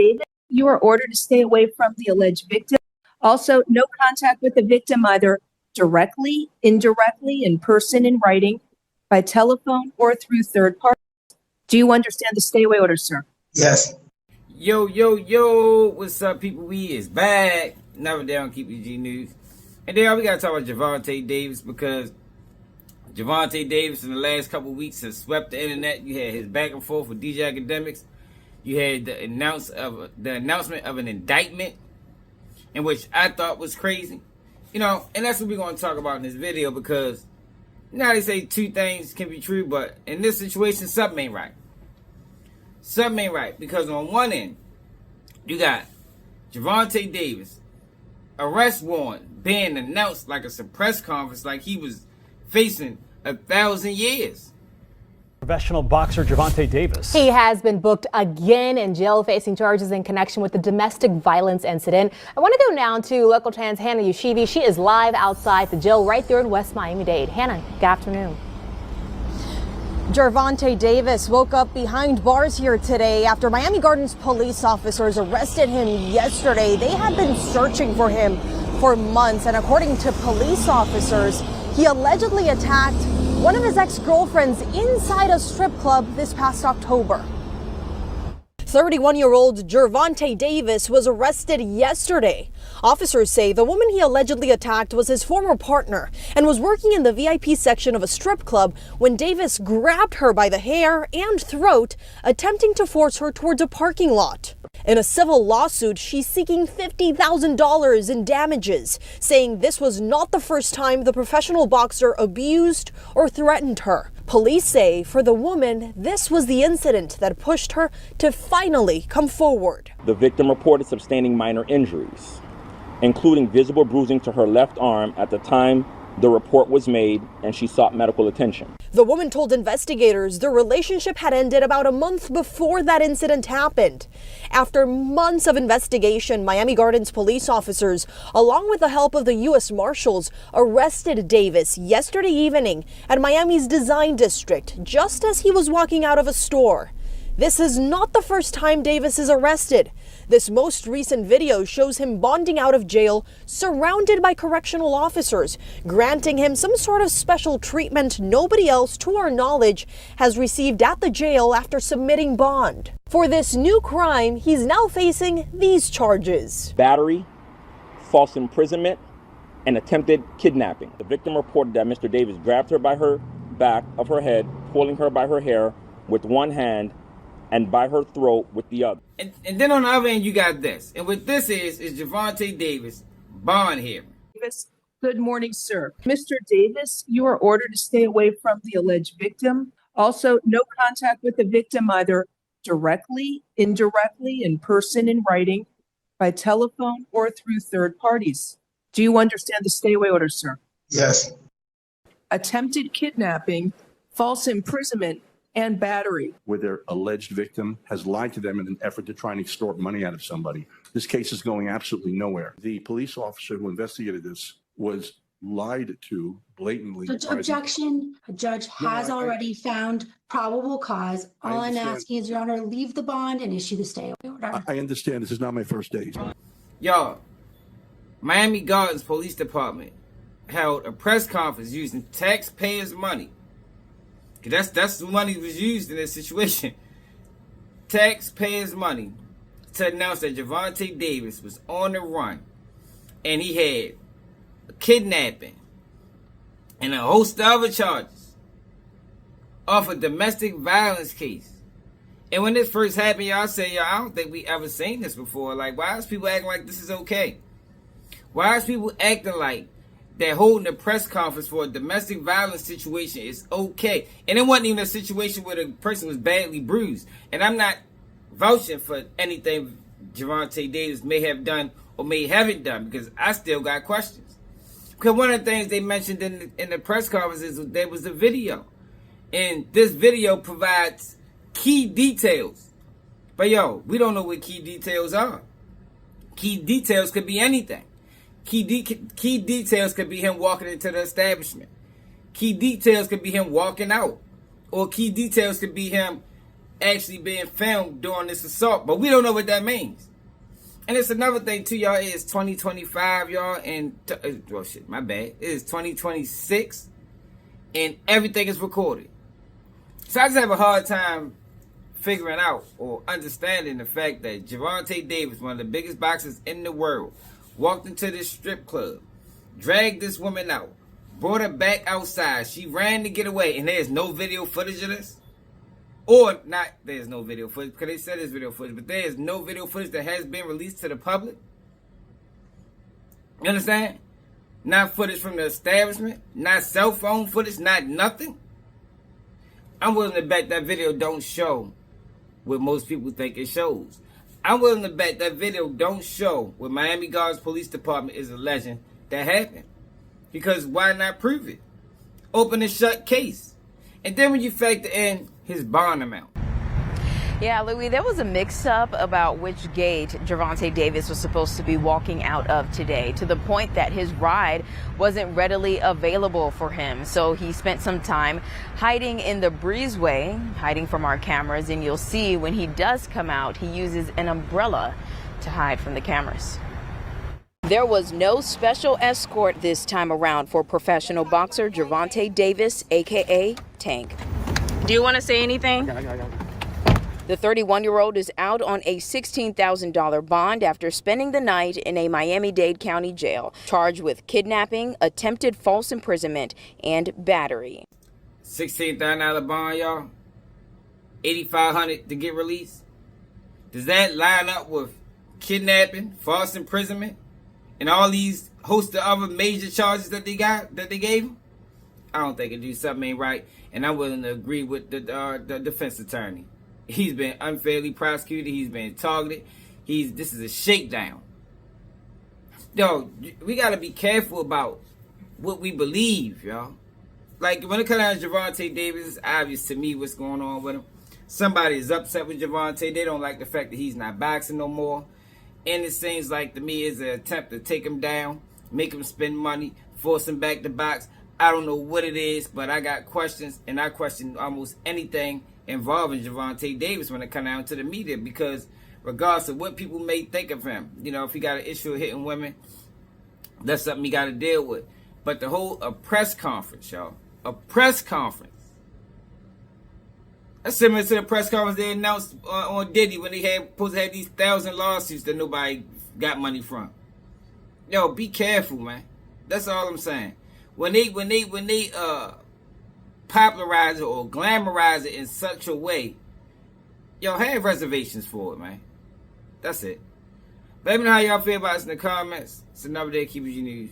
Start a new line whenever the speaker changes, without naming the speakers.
Davis, you are ordered to stay away from the alleged victim. Also, no contact with the victim, either directly, indirectly, in person, in writing, by telephone, or through third parties. Do you understand the stay away order, sir?
Yes.
Yo, yo, yo, what's up, people? We is back. Never down, keep your G News. And then we got to talk about Gervonta Davis, because Gervonta Davis in the last couple of weeks has swept the internet. You had his back and forth with DJ Academics. You had the announcement of an indictment, in which I thought was crazy. And that's what we're going to talk about in this video, because now they say two things can be true, but in this situation, something ain't right. Something ain't right, because on one end, you got Gervonta Davis, arrest warrant being announced like a press conference, like he was facing 1,000 years.
Professional boxer Gervonta Davis.
He has been booked again in jail, facing charges in connection with the domestic violence incident. I want to go now to local 10's Hannah Yushivi. She is live outside the jail right there in West Miami-Dade. Hannah, good afternoon.
Gervonta Davis woke up behind bars here today after Miami Gardens police officers arrested him yesterday. They had been searching for him for months, and according to police officers, he allegedly attacked one of his ex-girlfriends inside a strip club this past October. 31-year-old Gervonta Davis was arrested yesterday. Officers say the woman he allegedly attacked was his former partner and was working in the VIP section of a strip club when Davis grabbed her by the hair and throat, attempting to force her towards a parking lot. In a civil lawsuit, she's seeking $50,000 in damages, saying this was not the first time the professional boxer abused or threatened her. Police say for the woman, this was the incident that pushed her to finally come forward.
The victim reported sustaining minor injuries, including visible bruising to her left arm at the time the report was made, and she sought medical attention.
The woman told investigators their relationship had ended about a month before that incident happened. After months of investigation, Miami Gardens police officers, along with the help of the U.S. Marshals, arrested Davis yesterday evening at Miami's Design District, just as he was walking out of a store. This is not the first time Davis is arrested. This most recent video shows him bonding out of jail, surrounded by correctional officers, granting him some sort of special treatment nobody else, to our knowledge, has received at the jail after submitting bond. For this new crime, he's now facing these charges:
battery, false imprisonment, and attempted kidnapping. The victim reported that Mr. Davis grabbed her by her back of her head, pulling her by her hair with one hand and by her throat with the other.
And then on the other end, you got this. And what this is Gervonta Davis bond hearing.
Good morning, sir. Mr. Davis, you are ordered to stay away from the alleged victim. Also, no contact with the victim, either directly, indirectly, in person, in writing, by telephone, or through third parties. Do you understand the stay away order, sir?
Yes.
Attempted kidnapping, false imprisonment, and battery.
Where their alleged victim has lied to them in an effort to try and extort money out of somebody. This case is going absolutely nowhere. The police officer who investigated this was lied to blatantly.
Objection. A judge has already found probable cause. All I'm asking is, Your Honor, leave the bond and issue the stay away order.
I understand this is not my first day.
Y'all, Miami Gardens Police Department held a press conference using taxpayers' money. That's the money that was used in this situation. Taxpayers' money to announce that Gervonta Davis was on the run, and he had a kidnapping and a host of other charges off a domestic violence case. And when this first happened, y'all say, I don't think we ever seen this before. Like, why is people acting like this is okay? Why is people acting like that holding a press conference for a domestic violence situation is okay? And it wasn't even a situation where the person was badly bruised. And I'm not vouching for anything Gervonta Davis may have done or may haven't done, because I still got questions. Because one of the things they mentioned in the press conference is there was a video. And this video provides key details. But yo, we don't know what key details are. Key details could be anything. Key details could be him walking into the establishment. Key details could be him walking out. Or key details could be him actually being filmed during this assault, but we don't know what that means. And it's another thing too, y'all. It's 2025, y'all, and well, shit, my bad. It is 2026, and everything is recorded. So I just have a hard time figuring out or understanding the fact that Gervonta Davis, one of the biggest boxers in the world, walked into this strip club, dragged this woman out, brought her back outside. She ran to get away, and there's no video footage of this. Or not, there's no video footage, because they said there's video footage, but there is no video footage that has been released to the public. You understand? Not footage from the establishment, not cell phone footage, not nothing. I'm willing to bet that video don't show what most people think it shows. I'm willing to bet that video don't show what Miami Gardens Police Department is alleging that happened. Because why not prove it? Open and shut case. And then when you factor in his bond amount.
Yeah, Louis, there was a mix-up about which gate Gervonta Davis was supposed to be walking out of today, to the point that his ride wasn't readily available for him. So he spent some time hiding in the breezeway, hiding from our cameras, and you'll see when he does come out, he uses an umbrella to hide from the cameras. There was no special escort this time around for professional boxer Gervonta Davis, aka Tank. Do you want to say anything? The 31-year-old is out on a $16,000 bond after spending the night in a Miami-Dade County jail, charged with kidnapping, attempted false imprisonment, and battery.
$16,000 bond, y'all. $8,500 to get released. Does that line up with kidnapping, false imprisonment, and all these host of other major charges that they gave him? I don't think it do something ain't right, and I'm willing to agree with the defense attorney. He's been unfairly prosecuted. He's been targeted. This is a shakedown. Yo, we got to be careful about what we believe, y'all. Like, when it comes down to Gervonta Davis, it's obvious to me what's going on with him. Somebody is upset with Gervonta. They don't like the fact that he's not boxing no more. And it seems like, to me, it's an attempt to take him down, make him spend money, force him back to box. I don't know what it is, but I got questions, and I question almost anything involving Gervonta Davis when it comes down to the media, because regardless of what people may think of him, you know, if he got an issue with hitting women, that's something he got to deal with. But the whole press conference, y'all, a press conference, that's similar to the press conference they announced on Diddy when they had supposed to have these 1,000 lawsuits that nobody got money from. Yo, be careful, man. That's all I'm saying. When they popularize it or glamorize it in such a way, yo, have reservations for it, man. That's it. Let me know how y'all feel about us in the comments. It's another day, keep it your news.